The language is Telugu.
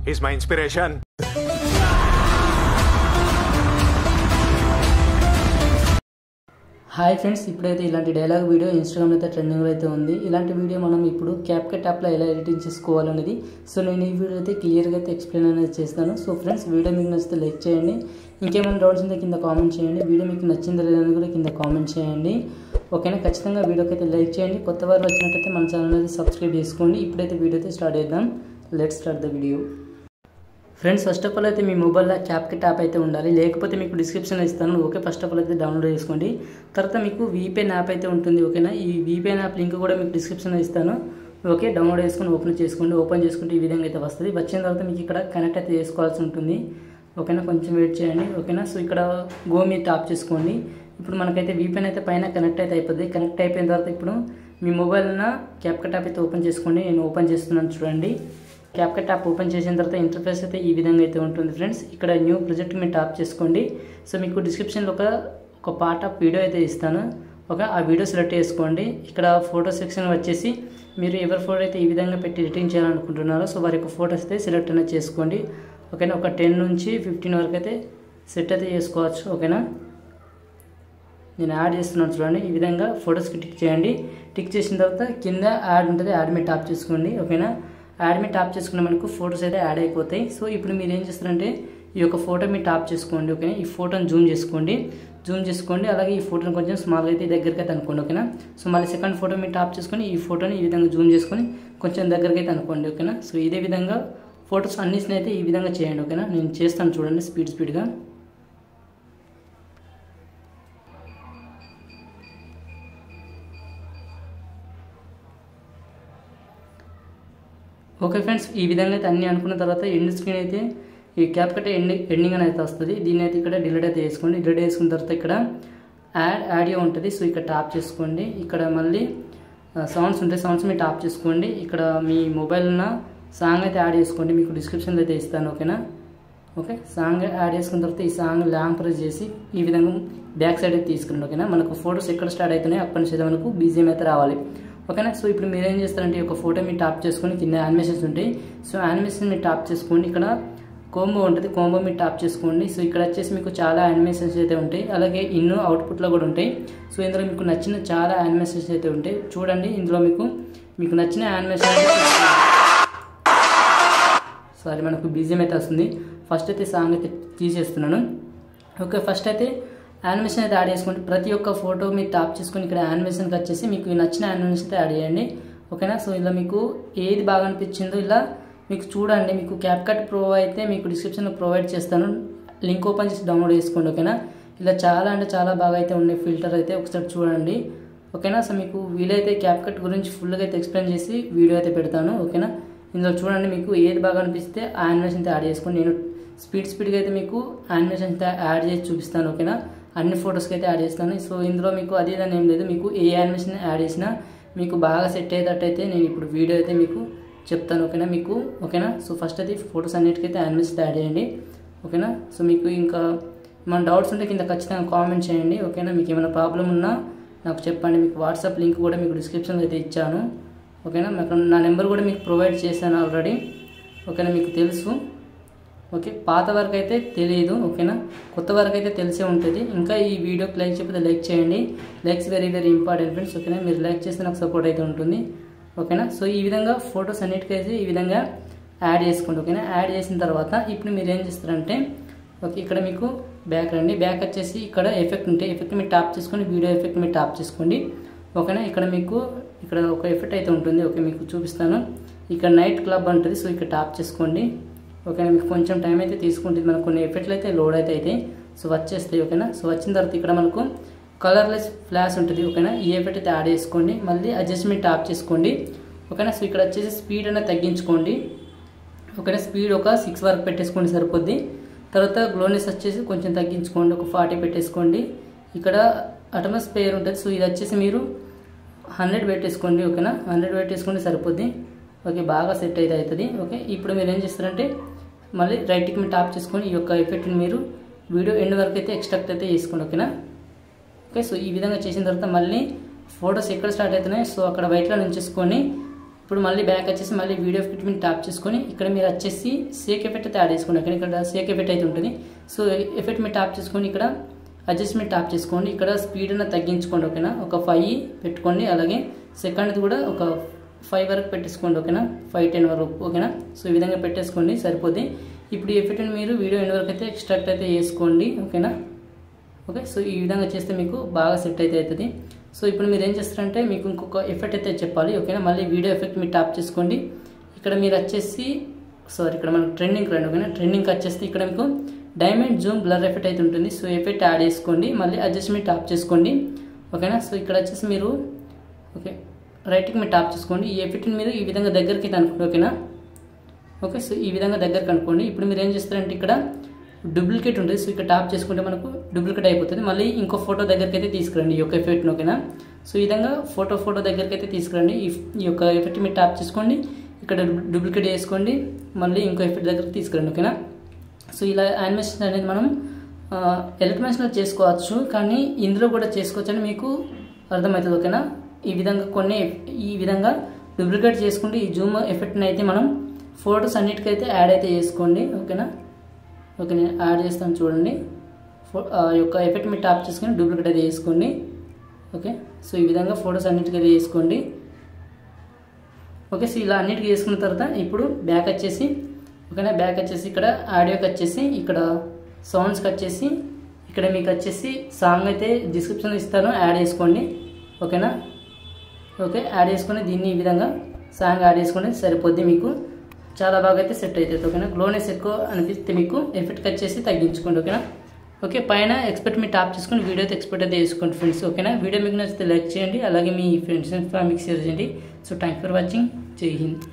He's my inspiration. Hi friends, ఇప్పుడైతే ఇలాంటి డైలాగ్ వీడియో ఇన్స్టాగ్రామ్లో అయితే ట్రెండింగ్లో అయితే ఉంది. ఇలాంటి వీడియో మనం ఇప్పుడు క్యాప్కట్ యాప్లో ఎలా ఎడిటింగ్ చేసుకోవాలనేది నేను ఈ వీడియో అయితే క్లియర్గా అయితే ఎక్స్ప్లెయిన్ అనేది చేస్తాను. సో ఫ్రెండ్స్, వీడియో మీకు నచ్చితే లైక్ చేయండి. ఇంకేమైనా డౌట్స్ ఉంటే కింద కామెంట్ చేయండి. వీడియో మీకు నచ్చిందో లేదని కూడా కింద కామెంట్ చేయండి. ఓకేనా? ఖచ్చితంగా వీడియోకి అయితే లైక్ చేయండి. కొత్త వారు వచ్చినట్టయితే మన ఛానల్ అయితే సబ్స్క్రైబ్ చేసుకోండి. ఇప్పుడైతే వీడియో అయితే స్టార్ట్ చేద్దాం. Let's start the video. Friends, first of all అయితే మీ మొబైల్లో క్యాప్కట్ యాప్ అయితే ఉండాలి. లేకపోతే మీకు డిస్క్రిప్షన్లో ఇస్తాను. ఓకే, ఫస్ట్ ఆఫ్ ఆల్ అయితే డౌన్లోడ్ చేసుకోండి. తర్వాత మీకు VPN యాప్ అయితే ఉంటుంది. ఓకేనా? ఈ VPN యాప్ లింక్ కూడా మీకు డిస్క్రిప్షన్లో ఇస్తాను. ఓకే, డౌన్లోడ్ చేసుకొని ఓపెన్ చేసుకోండి. ఓపెన్ చేసుకుంటే ఈ విధంగా అయితే వస్తుంది. వచ్చిన తర్వాత మీకు ఇక్కడ కనెక్ట్ అయితే చేసుకోవాల్సి ఉంటుంది. ఓకేనా? కొంచెం వెయిట్ చేయండి. ఓకేనా? సో ఇక్కడ గో మీద టాప్ చేసుకోండి. ఇప్పుడు మనకైతే VPN అయితే పైన కనెక్ట్ అయితే అయిపోద్ది. కనెక్ట్ అయిపోయిన తర్వాత ఇప్పుడు మీ మొబైల్న క్యాప్కట్ యాప్ అయితే ఓపెన్ చేసుకోండి. నేను ఓపెన్ చేస్తున్నాను చూడండి. క్యాప్కట్ యాప్ ఓపెన్ చేసిన తర్వాత ఇంటర్ఫేస్ అయితే ఈ విధంగా అయితే ఉంటుంది ఫ్రెండ్స్. ఇక్కడ న్యూ ప్రాజెక్ట్ మీరు టాప్ చేసుకోండి. సో మీకు డిస్క్రిప్షన్లో ఒక పార్ట్ ఆఫ్ వీడియో అయితే ఇస్తాను. ఓకే, ఆ వీడియో సెలెక్ట్ చేసుకోండి. ఇక్కడ ఫోటో సెక్షన్ వచ్చేసి మీరు ఎవరి ఫోటో అయితే ఈ విధంగా పెట్టి ఎడిటింగ్ చేయాలనుకుంటున్నారో సో వారి యొక్క ఫోటోస్ అయితే సెలెక్ట్ అనేది చేసుకోండి. ఓకేనా? ఒక 10 నుంచి 15 వరకు అయితే సెట్ అయితే చేసుకోవచ్చు. ఓకేనా? నేను యాడ్ చేస్తున్నాను చూడండి. ఈ విధంగా ఫొటోస్కి టిక్ చేయండి. టిక్ చేసిన తర్వాత కింద యాడ్ ఉంటుంది. యాడ్ మీద టాప్ చేసుకోండి. ఓకేనా? యాడ్ మీద టాప్ చేసుకున్న మనకు ఫొటోస్ అయితే యాడ్ అయిపోతాయి. సో ఇప్పుడు మీరు ఏం చేస్తారంటే ఈ యొక్క ఫోటో మీరు టాప్ చేసుకోండి. ఓకేనా? ఈ ఫోటోని జూమ్ చేసుకోండి. అలాగే ఈ ఫోటోని కొంచెం స్మాల్గా అయితే దగ్గరికి అయితే అనుకోండి. ఓకేనా? సో మళ్ళీ సెకండ్ ఫోటో మీరు టాప్ చేసుకొని ఈ ఫోటోని ఈ విధంగా జూమ్ చేసుకొని కొంచెం దగ్గరికి అయితే అనుకోండి. ఓకేనా? సో ఇదే విధంగా ఫొటోస్ అన్నిటిని అయితే ఈ విధంగా చేయండి. ఓకేనా? నేను చేస్తాను చూడండి స్పీడ్గా. ఓకే ఫ్రెండ్స్, ఈ విధంగా అయితే అన్నీ అనుకున్న తర్వాత ఎండ్ స్క్రీన్ అయితే ఈ క్యాప్కట్ ఎండింగ్ అని అయితే వస్తుంది. దీన్ని అయితే ఇక్కడ డిలీట్ అయితే చేసుకోండి. డిలీట్ చేసుకున్న తర్వాత ఇక్కడ ఆడియో ఉంటుంది. సో ఇక్కడ టాప్ చేసుకోండి. ఇక్కడ మళ్ళీ సౌండ్స్ ఉంటాయి. సౌండ్స్ మీరు టాప్ చేసుకోండి. ఇక్కడ మీ మొబైల్న సాంగ్ అయితే యాడ్ చేసుకోండి. మీకు డిస్క్రిప్షన్లో అయితే ఇస్తాను. ఓకేనా? ఓకే, సాంగ్ యాడ్ చేసుకున్న తర్వాత ఈ సాంగ్ లాంగ్ ప్రెస్ చేసి ఈ విధంగా బ్యాక్ సైడ్ అయితే తీసుకురండి. ఓకేనా? మనకు ఫోటోస్ ఎక్కడ స్టార్ట్ అవుతున్నాయో అక్కడి నుంచి మనకు BGM అయితే రావాలి. ఓకేనా? సో ఇప్పుడు మీరు ఏం చేస్తారంటే ఒక ఫోటో మీరు టాప్ చేసుకొని కింద యానిమేషన్స్ ఉంటాయి. సో యానిమేషన్ మీరు టాప్ చేసుకోండి. ఇక్కడ కోంబో ఉంటుంది. కోంబో మీరు టాప్ చేసుకోండి. సో ఇక్కడ వచ్చేసి మీకు చాలా యానిమేషన్స్ అయితే ఉంటాయి. అలాగే అవుట్పుట్లో కూడా ఉంటాయి. సో ఇందులో మీకు నచ్చిన చాలా యానిమేషన్స్ అయితే ఉంటాయి. చూడండి, ఇందులో మీకు నచ్చిన యానిమేషన్ మనకు BGM అయితే వస్తుంది. ఫస్ట్ అయితే సాంగ్ అయితే తీసేస్తున్నాను. ఓకే, ఫస్ట్ అయితే యానిమేషన్ అయితే యాడ్ చేసుకోండి. ప్రతి ఒక్క ఫోటో మీరు టాప్ చేసుకొని ఇక్కడ యానిమేషన్కి వచ్చేసి మీకు నచ్చిన యానిమేషన్ అయితే యాడ్ చేయండి. ఓకేనా? సో ఇలా మీకు ఏది బాగా అనిపించిందో ఇలా మీకు చూడండి. మీకు క్యాప్కట్ ప్రో అయితే మీకు డిస్క్రిప్షన్లో ప్రొవైడ్ చేస్తాను. లింక్ ఓపెన్ చేసి డౌన్లోడ్ చేసుకోండి. ఓకేనా? ఇలా చాలా అంటే చాలా బాగా అయితే ఉన్నాయి. ఫిల్టర్ అయితే ఒకసారి చూడండి. ఓకేనా? సో మీకు వీలైతే క్యాప్కట్ గురించి ఫుల్గా అయితే ఎక్స్ప్లెయిన్ చేసి వీడియో అయితే పెడతాను. ఓకేనా? ఇందులో చూడండి, మీకు ఏది బాగా అనిపిస్తే ఆ యానిమేషన్ అయితే యాడ్ చేసుకోండి. నేను స్పీడ్గా అయితే మీకు యానిమేషన్ అయితే యాడ్ చేసి చూపిస్తాను. ఓకేనా? అన్ని ఫొటోస్కి అయితే యాడ్ చేస్తాను. సో ఇందులో మీకు అది ఇదని ఏం లేదు. మీకు ఏ యానిమేషన్ యాడ్ చేసినా మీకు బాగా సెట్ అయ్యేటట్టయితే నేను ఇప్పుడు వీడియో అయితే మీకు చెప్తాను. ఓకేనా? ఓకేనా? సో ఫస్ట్ అయితే ఫొటోస్ అన్నిటికైతే యానిమేషన్ యాడ్ చేయండి. ఓకేనా? సో మీకు ఇంకా మన డౌట్స్ ఉంటే కింద ఖచ్చితంగా కామెంట్ చేయండి. ఓకేనా? మీకు ఏమైనా ప్రాబ్లం ఉన్నా నాకు చెప్పండి. మీకు వాట్సాప్ లింక్ కూడా మీకు డిస్క్రిప్షన్లో అయితే ఇచ్చాను. ఓకేనా? నా నెంబర్ కూడా మీకు ప్రొవైడ్ చేశాను ఆల్రెడీ. ఓకేనా? మీకు తెలుసు. ఓకే, పాత వరకు అయితే తెలియదు. ఓకేనా? కొత్త వరకు అయితే తెలిసే ఉంటుంది. ఇంకా ఈ వీడియోకి లైక్ చెప్పితే లైక్ చేయండి. Likes very important friends. ఓకేనా? మీరు లైక్ చేస్తే నాకు సపోర్ట్ అయితే ఉంటుంది. ఓకేనా? సో ఈ విధంగా ఫొటోస్ అన్నిటికైతే ఈ విధంగా యాడ్ చేసుకోండి. ఓకేనా? యాడ్ చేసిన తర్వాత ఇప్పుడు మీరు ఏం చేస్తారంటే ఓకే, ఇక్కడ మీకు బ్యాక్ రండి. బ్యాక్ వచ్చేసి ఇక్కడ ఎఫెక్ట్ ఉంటాయి. ఎఫెక్ట్ మీరు టాప్ చేసుకొని వీడియో ఎఫెక్ట్ మీరు టాప్ చేసుకోండి. ఓకేనా? ఇక్కడ ఒక ఎఫెక్ట్ అయితే ఉంటుంది. ఓకే, మీకు చూపిస్తాను. ఇక్కడ నైట్ క్లబ్ ఉంటుంది. సో ఇక్కడ టాప్ చేసుకోండి. ఓకేనా? మీకు కొంచెం టైం అయితే తీసుకుంటుంది. మనకు కొన్ని ఎఫెక్ట్లు అయితే లోడ్ అయితే అవుతాయి. సో వచ్చేస్తాయి. ఓకేనా? సో వచ్చిన తర్వాత ఇక్కడ మనకు కలర్లెస్ ఫ్లాష్ ఉంటుంది. ఓకేనా? ఈ ఎఫెక్ట్ అయితే యాడ్ చేసుకోండి. మళ్ళీ అడ్జస్ట్మెంట్ టాప్ చేసుకోండి. ఓకేనా? సో ఇక్కడ వచ్చేసి స్పీడ్ అనేది తగ్గించుకోండి. ఓకేనా? స్పీడ్ ఒక 6 వరకు పెట్టేసుకోండి సరిపోద్ది. తర్వాత గ్లోనెస్ వచ్చేసి కొంచెం తగ్గించుకోండి. ఒక 40 పెట్టేసుకోండి. ఇక్కడ అట్మాస్ఫియర్ ఉంటుంది. సో ఇది వచ్చేసి మీరు 100 పెట్టేసుకోండి. ఓకేనా? 100 పెట్టేసుకోండి సరిపోద్ది. ఓకే, బాగా సెట్ అయితే అవుతుంది. ఓకే, ఇప్పుడు మీరు ఏం చేస్తారంటే మళ్ళీ రైట్కి మీరు టాప్ చేసుకొని ఈ యొక్క ఎఫెక్ట్ని మీరు వీడియో ఎండ్ వరకు అయితే ఎక్స్ట్రాక్ట్ అయితే చేసుకోండి. ఓకేనా? ఓకే, సో ఈ విధంగా చేసిన తర్వాత మళ్ళీ ఫొటోస్ ఎక్కడ స్టార్ట్ అవుతున్నాయి సో అక్కడ వైట్లో నుంచేసుకొని ఇప్పుడు మళ్ళీ బ్యాక్ వచ్చేసి మళ్ళీ వీడియో ఎఫెక్ట్ మీద ట్యాప్ చేసుకొని ఇక్కడ మీరు వచ్చేసి షేక్ ఎఫెక్ట్ అయితే యాడ్ చేసుకోండి. ఇక్కడ షేక్ ఎఫెక్ట్ అయితే ఉంటుంది. సో ఎఫెక్ట్ మీద ట్యాప్ చేసుకొని ఇక్కడ అడ్జస్ట్మెంట్ ట్యాప్ చేసుకోండి. ఇక్కడ స్పీడ్ అనేది తగ్గించుకోండి. ఓకేనా, ఒక 5 పెట్టుకోండి. అలాగే సెకండ్ కూడా ఒక 5 వరకు పెట్టేసుకోండి. ఓకేనా, 5-10 వరకు. ఓకేనా, సో ఈ విధంగా పెట్టేసుకోండి, సరిపోతుంది. ఇప్పుడు ఈ ఎఫెక్ట్ని మీరు వీడియో ఎండ్ వరకు అయితే ఎక్స్ట్రాక్ట్ అయితే చేసుకోండి. ఓకేనా, ఓకే. సో ఈ విధంగా చేస్తే మీకు బాగా సెట్ అయితే అవుతుంది. సో ఇప్పుడు మీరు ఏం చేస్తారంటే మీకు ఇంకొక ఎఫెక్ట్ అయితే చెప్పాలి. ఓకేనా, మళ్ళీ వీడియో ఎఫెక్ట్ మీరు ట్యాప్ చేసుకోండి. ఇక్కడ మీరు వచ్చేసి ఇక్కడ మనకు ట్రెండింగ్ రండి. ఓకేనా, ట్రెండింగ్ వచ్చేసి ఇక్కడ మీకు డైమండ్ జూమ్ బ్లర్ ఎఫెక్ట్ అయితే ఉంటుంది. సో ఎఫెక్ట్ యాడ్ చేసుకోండి, మళ్ళీ అడ్జస్ట్మెంట్ ట్యాప్ చేసుకోండి. ఓకేనా, సో ఇక్కడ వచ్చేసి మీరు ఓకే రైట్కి మీరు ట్యాప్ చేసుకోండి. ఈ ఎఫెక్ట్ని మీరు ఈ విధంగా దగ్గరికి అయితే అనుకోండి. ఓకేనా, ఓకే. సో ఈ విధంగా దగ్గరకు అనుకోండి. ఇప్పుడు మీరు ఏం చేస్తారంటే ఇక్కడ డూప్లికేట్ ఉంటుంది. సో ఇక్కడ ట్యాప్ చేసుకుంటే మనకు డూప్లికేట్ అయిపోతుంది. మళ్ళీ ఇంకో ఫోటో దగ్గరికి అయితే తీసుకురండి ఈ యొక్క ఎఫెక్ట్ని. ఓకేనా, సో ఈ విధంగా ఫోటో దగ్గరికి అయితే తీసుకురండి. ఈ యొక్క ఎఫెక్ట్ మీరు ట్యాప్ చేసుకోండి, ఇక్కడ డూప్లికేట్ చేసుకోండి, మళ్ళీ ఇంకో ఎఫెక్ట్ దగ్గరికి తీసుకురండి. ఓకేనా, సో ఇలా యానిమేషన్ అనేది మనం ఎలక్ట్రానిక్స్లో చేసుకోవచ్చు, కానీ ఇందులో కూడా చేసుకోవచ్చు అని మీకు అర్థమవుతుంది. ఓకేనా, ఈ విధంగా డూప్లికేట్ చేసుకుంటే ఈ జూమ్ ఎఫెక్ట్ని అయితే మనం ఫొటోస్ అన్నిటికైతే యాడ్ అయితే చేసుకోండి. ఓకేనా, ఓకే నేను యాడ్ చేస్తాను చూడండి. యొక్క ఎఫెక్ట్ మీరు ట్యాప్ చేసుకొని డూప్లికేట్ అయితే చేసుకోండి. ఓకే, సో ఈ విధంగా ఫొటోస్ అన్నిటికైతే చేసుకోండి. ఓకే, సో ఇలా అన్నిటికీ చేసుకున్న తర్వాత ఇప్పుడు బ్యాక్ వచ్చేసి ఓకేనా, బ్యాక్ వచ్చేసి ఇక్కడ ఆడియోకి వచ్చేసి ఇక్కడ సౌండ్స్కి వచ్చేసి ఇక్కడ మీకు వచ్చేసి సాంగ్ అయితే డిస్క్రిప్షన్లో ఇస్తాను, యాడ్ చేసుకోండి. ఓకేనా, ఓకే యాడ్ చేసుకొని దీన్ని ఈ విధంగా సాంగ్ యాడ్ చేసుకోండి, సరిపోద్ది. మీకు చాలా బాగా అయితే సెట్ అవుతుంది. ఓకేనా, గ్లోనెస్ ఎక్కువ అనిపిస్తే మీకు ఎఫెక్ట్ వచ్చేసి తగ్గించుకోండి. ఓకేనా, ఓకే పైన ఎక్స్పెక్ట్ మీరు ట్యాప్ చేసుకొని వీడియో అయితే ఎక్స్పెక్ట్ అయితే చేసుకోండి ఫ్రెండ్స్. ఓకేనా, వీడియో మీకు నచ్చితే లైక్ చేయండి, అలాగే మీ ఫ్రెండ్స్ అండ్ ఫ్యామిలీకి షేర్ చేయండి. So thank for watching. జై హింద్.